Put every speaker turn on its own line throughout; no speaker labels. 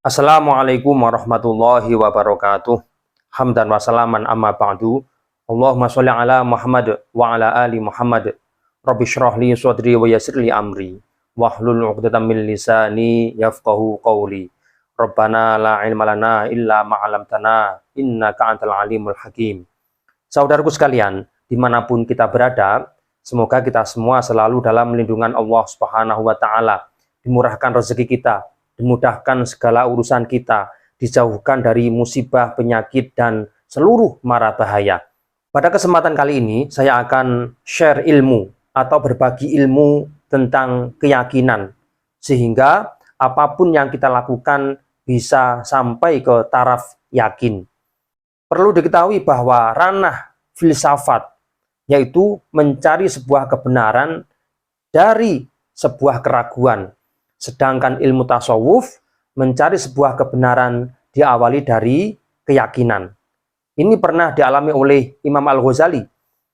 Assalamualaikum warahmatullahi wabarakatuh. Hamdan wa salaman amma ba'du. Allahumma sholli ala Muhammad wa ala ali Muhammad. Rabbi shrah li sadri wa yassir li amri. Wahlul 'uqdatam min lisani yafqahu qawli. Rabbana la ilma lana illa ma 'allamtana innaka antal alimul hakim. Saudaraku sekalian, dimanapun kita berada, semoga kita semua selalu dalam lindungan Allah Subhanahu wa taala. Dimurahkan rezeki kita, dimudahkan segala urusan kita, dijauhkan dari musibah, penyakit, dan seluruh mara bahaya. Pada kesempatan kali ini, saya akan share ilmu atau berbagi ilmu tentang keyakinan, sehingga apapun yang kita lakukan bisa sampai ke taraf yakin. Perlu diketahui bahwa ranah filsafat, yaitu mencari sebuah kebenaran dari sebuah keraguan. Sedangkan ilmu tasawuf mencari sebuah kebenaran diawali dari keyakinan. Ini pernah dialami oleh Imam Al-Ghazali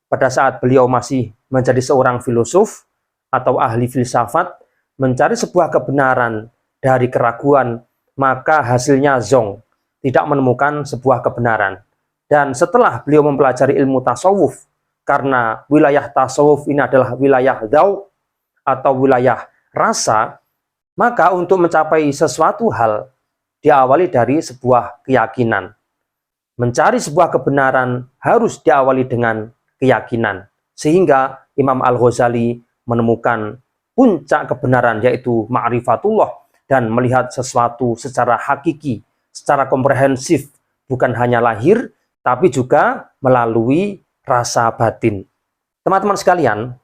pada saat beliau masih menjadi seorang filosof atau ahli filsafat, mencari sebuah kebenaran dari keraguan, maka hasilnya zong, tidak menemukan sebuah kebenaran. Dan setelah beliau mempelajari ilmu tasawuf, karena wilayah tasawuf ini adalah wilayah dzauq atau wilayah rasa, maka untuk mencapai sesuatu hal diawali dari sebuah keyakinan. Mencari sebuah kebenaran harus diawali dengan keyakinan. Sehingga Imam Al-Ghazali menemukan puncak kebenaran, yaitu ma'rifatullah, dan melihat sesuatu secara hakiki, secara komprehensif, bukan hanya lahir, tapi juga melalui rasa batin. Teman-teman sekalian,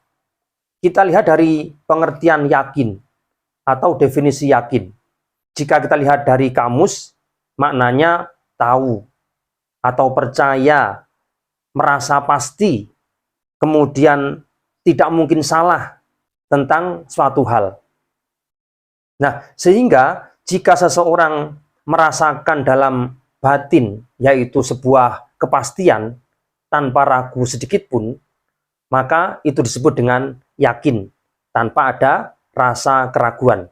kita lihat dari pengertian yakin atau definisi yakin. Jika kita lihat dari kamus, maknanya tahu atau percaya, merasa pasti, kemudian tidak mungkin salah tentang suatu hal. Nah, sehingga jika seseorang merasakan dalam batin, yaitu sebuah kepastian tanpa ragu sedikit pun, maka itu disebut dengan yakin, tanpa ada rasa keraguan.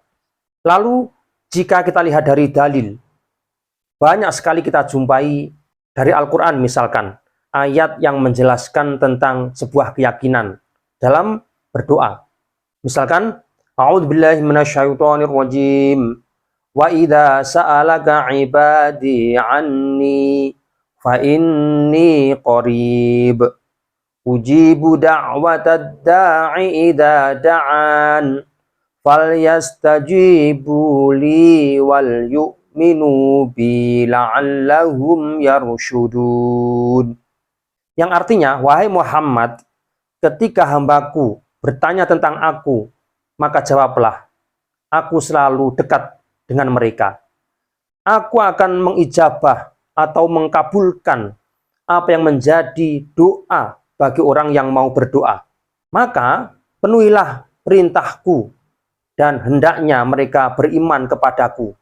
Lalu jika kita lihat dari dalil, banyak sekali kita jumpai dari Al-Quran misalkan, ayat yang menjelaskan tentang sebuah keyakinan dalam berdoa. Misalkan, A'udzubillahi minasyaitonirrajim. Wa idza sa'alaka 'ibadi 'anni fa inni qarib. Ujibu da'watad da'i idza da'an. Falyastajibu li wal yu'minu bi la'allahum yarshudun. Yang artinya, wahai Muhammad, ketika hambaku bertanya tentang aku, maka jawablah, aku selalu dekat dengan mereka. Aku akan mengijabah atau mengkabulkan apa yang menjadi doa bagi orang yang mau berdoa. Maka penuhilah perintahku, dan hendaknya mereka beriman kepadaku,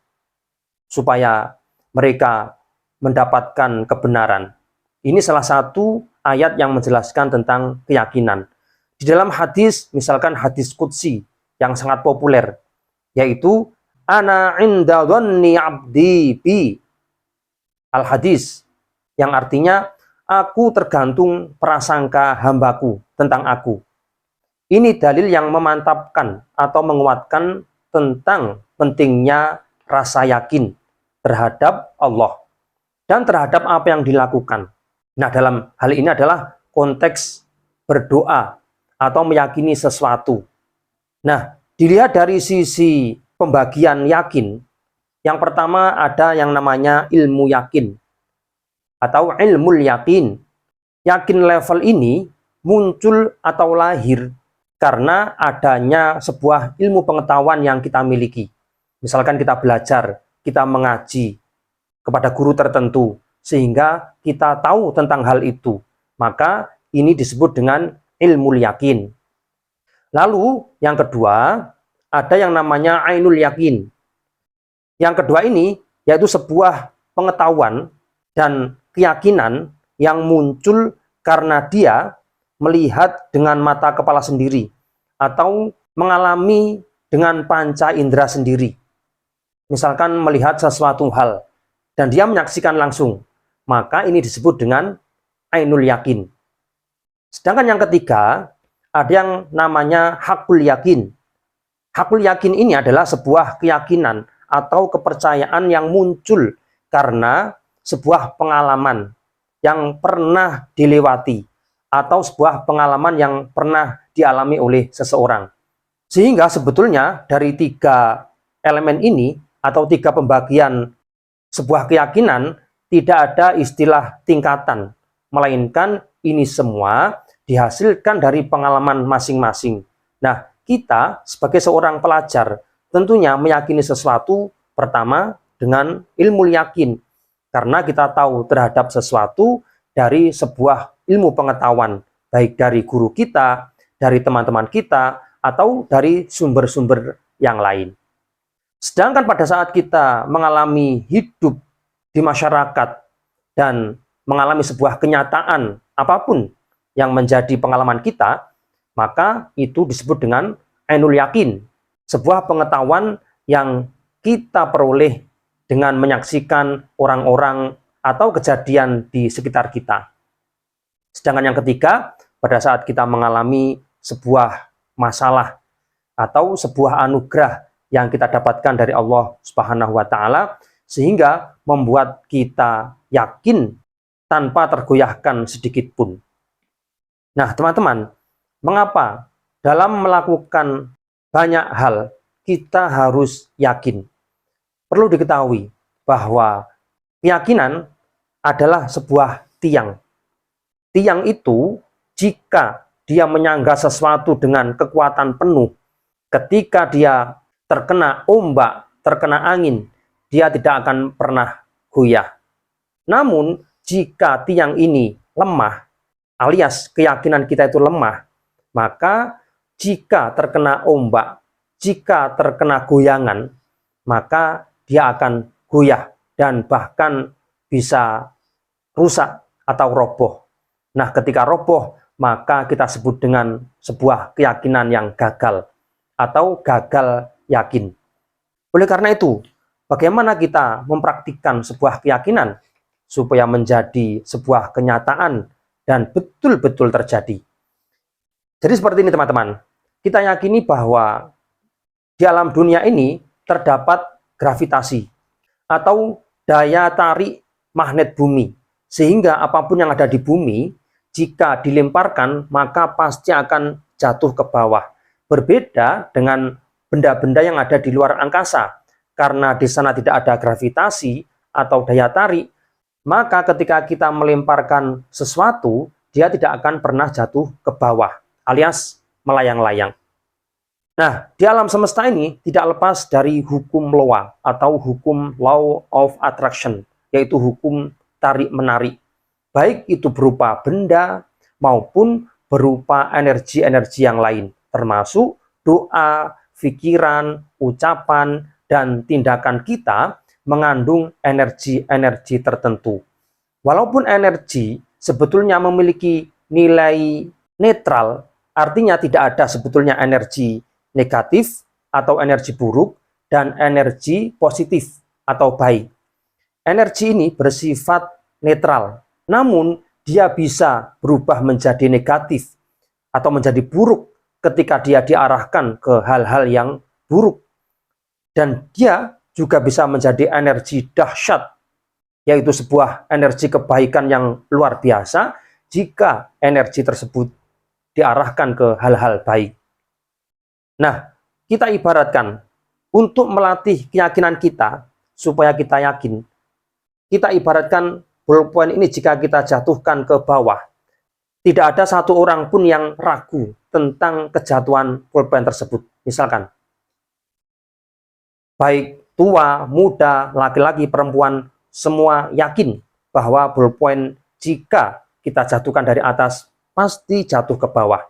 supaya mereka mendapatkan kebenaran. Ini salah satu ayat yang menjelaskan tentang keyakinan. Di dalam hadis, misalkan hadis qudsi yang sangat populer, yaitu ana inda dhanni abdi bi. Al-hadis, yang artinya aku tergantung prasangka hambaku tentang aku. Ini dalil yang memantapkan atau menguatkan tentang pentingnya rasa yakin terhadap Allah dan terhadap apa yang dilakukan. Nah, dalam hal ini adalah konteks berdoa atau meyakini sesuatu. Nah, dilihat dari sisi pembagian yakin, yang pertama ada yang namanya ilmu yakin atau ilmul yakin. Yakin level ini muncul atau lahir karena adanya sebuah ilmu pengetahuan yang kita miliki. Misalkan kita belajar, kita mengaji kepada guru tertentu, sehingga kita tahu tentang hal itu. Maka ini disebut dengan ilmu yakin. Lalu yang kedua, ada yang namanya ainul yakin. Yang kedua ini, yaitu sebuah pengetahuan dan keyakinan yang muncul karena dia melihat dengan mata kepala sendiri, atau mengalami dengan panca indera sendiri. misalkan melihat sesuatu hal, dan dia menyaksikan langsung, maka ini disebut dengan ainul yakin. Sedangkan yang ketiga, ada yang namanya hakul yakin. Hakul yakin ini adalah sebuah keyakinan atau kepercayaan yang muncul karena sebuah pengalaman yang pernah dilewati atau sebuah pengalaman yang pernah dialami oleh seseorang. Sehingga sebetulnya dari tiga elemen ini atau tiga pembagian sebuah keyakinan tidak ada istilah tingkatan, melainkan ini semua dihasilkan dari pengalaman masing-masing. Nah, kita sebagai seorang pelajar tentunya meyakini sesuatu pertama dengan ilmu yakin, karena kita tahu terhadap sesuatu dari sebuah ilmu pengetahuan, baik dari guru kita, dari teman-teman kita, atau dari sumber-sumber yang lain. Sedangkan pada saat kita mengalami hidup di masyarakat dan mengalami sebuah kenyataan apapun yang menjadi pengalaman kita, maka itu disebut dengan ainul yakin, sebuah pengetahuan yang kita peroleh dengan menyaksikan orang-orang atau kejadian di sekitar kita. Sedangkan yang ketiga, pada saat kita mengalami sebuah masalah atau sebuah anugerah yang kita dapatkan dari Allah Subhanahu wa taala, sehingga membuat kita yakin tanpa tergoyahkan sedikit pun. Nah, teman-teman, mengapa dalam melakukan banyak hal kita harus yakin? Perlu diketahui bahwa keyakinan adalah sebuah tiang. Tiang itu jika dia menyangga sesuatu dengan kekuatan penuh, ketika dia terkena ombak, terkena angin, dia tidak akan pernah goyah. Namun, jika tiang ini lemah, alias keyakinan kita itu lemah, maka jika terkena ombak, jika terkena goyangan, maka dia akan goyah dan bahkan bisa rusak atau roboh. Nah, ketika roboh, maka kita sebut dengan sebuah keyakinan yang gagal atau gagal yakin. Oleh karena itu, bagaimana kita mempraktikkan sebuah keyakinan supaya menjadi sebuah kenyataan dan betul-betul terjadi? Jadi seperti ini teman-teman, kita yakini bahwa di alam dunia ini terdapat gravitasi atau daya tarik magnet bumi, sehingga apapun yang ada di bumi, jika dilemparkan maka pasti akan jatuh ke bawah. Berbeda dengan benda-benda yang ada di luar angkasa, karena di sana tidak ada gravitasi atau daya tarik, maka ketika kita melemparkan sesuatu, dia tidak akan pernah jatuh ke bawah, alias melayang-layang. Nah, di alam semesta ini tidak lepas dari hukum loa atau hukum law of attraction, yaitu hukum tarik-menarik. Baik itu berupa benda maupun berupa energi-energi yang lain, termasuk doa, pikiran, ucapan, dan tindakan kita mengandung energi-energi tertentu. Walaupun energi sebetulnya memiliki nilai netral, artinya tidak ada sebetulnya energi negatif atau energi buruk dan energi positif atau baik. Energi ini bersifat netral, namun dia bisa berubah menjadi negatif atau menjadi buruk ketika dia diarahkan ke hal-hal yang buruk. Dan dia juga bisa menjadi energi dahsyat, yaitu sebuah energi kebaikan yang luar biasa jika energi tersebut diarahkan ke hal-hal baik. Nah, kita ibaratkan untuk melatih keyakinan kita supaya kita yakin, kita ibaratkan ballpoint ini jika kita jatuhkan ke bawah, tidak ada satu orang pun yang ragu tentang kejatuhan pulpen tersebut. Misalkan, baik tua, muda, laki-laki, perempuan, semua yakin bahwa ballpoint jika kita jatuhkan dari atas, pasti jatuh ke bawah.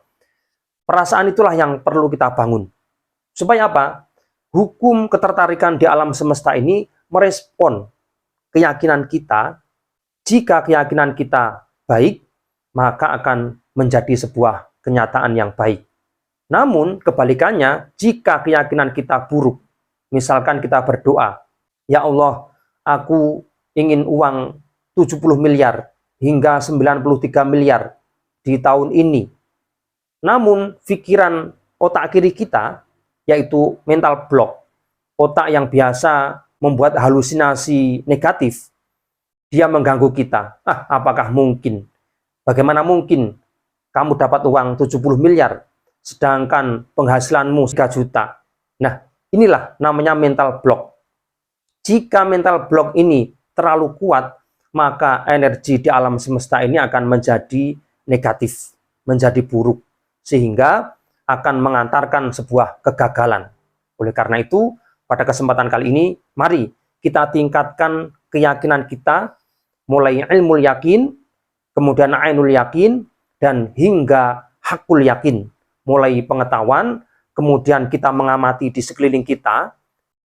Perasaan itulah yang perlu kita bangun. Supaya apa? Hukum ketertarikan di alam semesta ini merespon keyakinan kita. Jika keyakinan kita baik, maka akan menjadi sebuah kenyataan yang baik. Namun, kebalikannya, jika keyakinan kita buruk, misalkan kita berdoa, Ya Allah, aku ingin uang 70 miliar hingga 93 miliar di tahun ini. Namun pikiran otak kiri kita, yaitu mental block, otak yang biasa membuat halusinasi negatif, dia mengganggu kita. Apakah mungkin? Bagaimana mungkin kamu dapat uang 70 miliar, sedangkan penghasilanmu 3 juta? Nah, inilah namanya mental block. Jika mental block ini terlalu kuat, maka energi di alam semesta ini akan menjadi negatif, menjadi buruk, sehingga akan mengantarkan sebuah kegagalan. Oleh karena itu, pada kesempatan kali ini, mari kita tingkatkan keyakinan kita, mulai ilmu yakin, kemudian ainul yakin, dan hingga hakul yakin. Mulai pengetahuan, kemudian kita mengamati di sekeliling kita,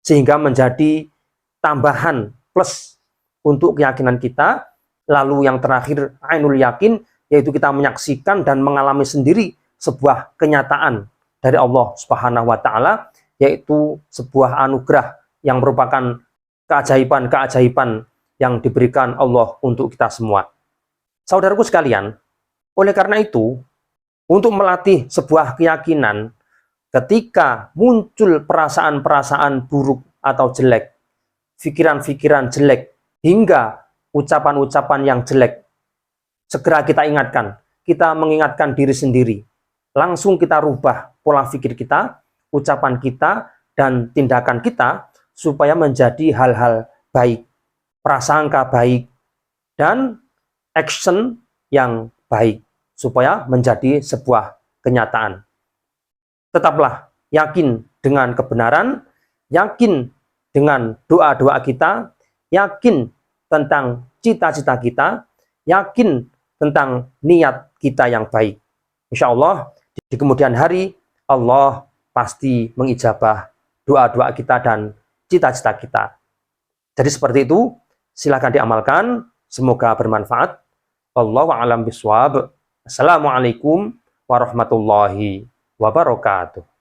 sehingga menjadi tambahan plus untuk keyakinan kita. Lalu yang terakhir, ainul yakin, yaitu kita menyaksikan dan mengalami sendiri sebuah kenyataan dari Allah Subhanahu wa Ta'ala, yaitu sebuah anugerah yang merupakan keajaiban-keajaiban yang diberikan Allah untuk kita semua. Saudaraku sekalian, oleh karena itu, untuk melatih sebuah keyakinan, ketika muncul perasaan-perasaan buruk atau jelek, pikiran-pikiran jelek, hingga ucapan-ucapan yang jelek, segera kita ingatkan, kita mengingatkan diri sendiri. Langsung kita rubah pola pikir kita, ucapan kita, dan tindakan kita, supaya menjadi hal-hal baik, prasangka baik, dan action yang baik, supaya menjadi sebuah kenyataan. Tetaplah yakin dengan kebenaran, yakin dengan doa-doa kita, yakin tentang cita-cita kita, yakin tentang niat kita yang baik. Insya Allah, di kemudian hari, Allah pasti mengijabah doa-doa kita dan cita-cita kita. Jadi seperti itu, silakan diamalkan, semoga bermanfaat. Wallahu a'lam bishawab. Assalamualaikum warahmatullahi wabarakatuh.